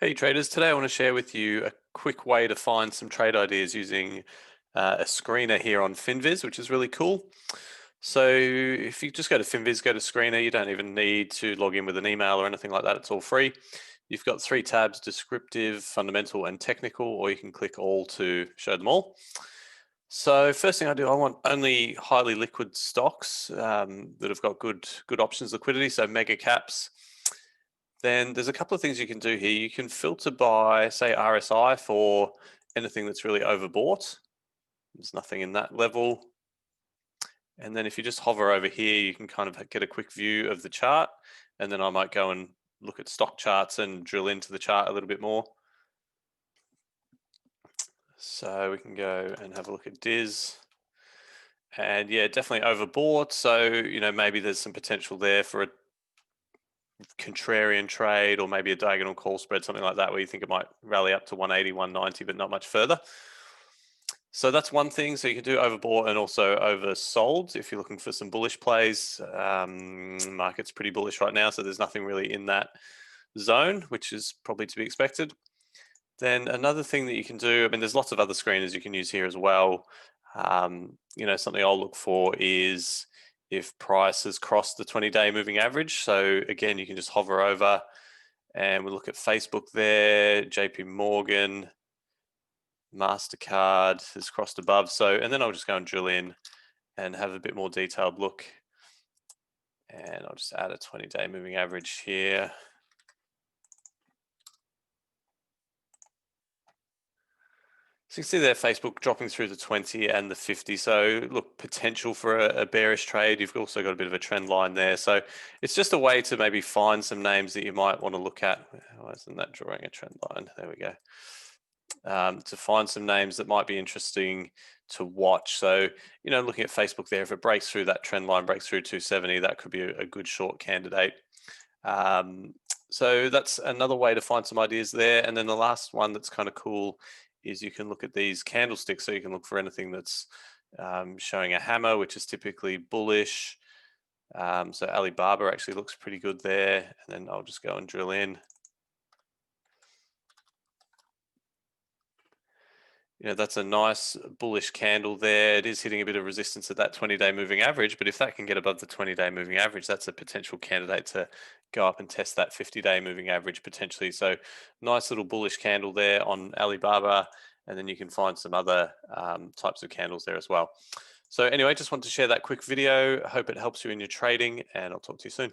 Hey traders, today I want to share with you a quick way to find some trade ideas using a screener here on FINVIZ, which is really cool. So if you just go to FINVIZ, go to screener, you don't even need to log in with an email or anything like that. It's all free. You've got three tabs: descriptive, fundamental, and technical, or you can click all to show them all. So first thing I do, I want only highly liquid stocks that have got good options liquidity, so mega caps. Then there's a couple of things you can do here. You can filter by, say, RSI for anything that's really overbought. There's nothing in that level. And then if you just hover over here, you can kind of get a quick view of the chart. And then I might go and look at stock charts and drill into the chart a little bit more. So we can go and have a look at DIS. And yeah, definitely overbought. So, maybe there's some potential there for a contrarian trade or maybe a diagonal call spread, something like that, where you think it might rally up to 180, 190, but not much further. So that's one thing. So you can do overbought and also oversold if you're looking for some bullish plays. Market's pretty bullish right now, so there's nothing really in that zone, which is probably to be expected. Then another thing that you can do, I mean, there's lots of other screeners you can use here as well. Something I'll look for is if price has crossed the 20-day moving average. So again, you can just hover over and we'll look at Facebook there, JP Morgan, MasterCard has crossed above. So, and then I'll just go and drill in and have a bit more detailed look. And I'll just add a 20-day moving average here. So you can see there Facebook dropping through the 20 and the 50. So look, potential for a bearish trade. You've also got a bit of a trend line there. So it's just a way to maybe find some names that you might want to look at. Why isn't that drawing a trend line? There we go. To find some names that might be interesting to watch. So, looking at Facebook there, if it breaks through that trend line, breaks through 270, that could be a good short candidate. So that's another way to find some ideas there. And then the last one that's kind of cool is you can look at these candlesticks. So you can look for anything that's showing a hammer, which is typically bullish. So Alibaba actually looks pretty good there. And then I'll just go and drill in. That's a nice bullish candle there. It is hitting a bit of resistance at that 20-day moving average, but if that can get above the 20-day moving average, that's a potential candidate to go up and test that 50-day moving average potentially. So nice little bullish candle there on Alibaba, and then you can find some other types of candles there as well. So anyway, just wanted to share that quick video. I hope it helps you in your trading, and I'll talk to you soon.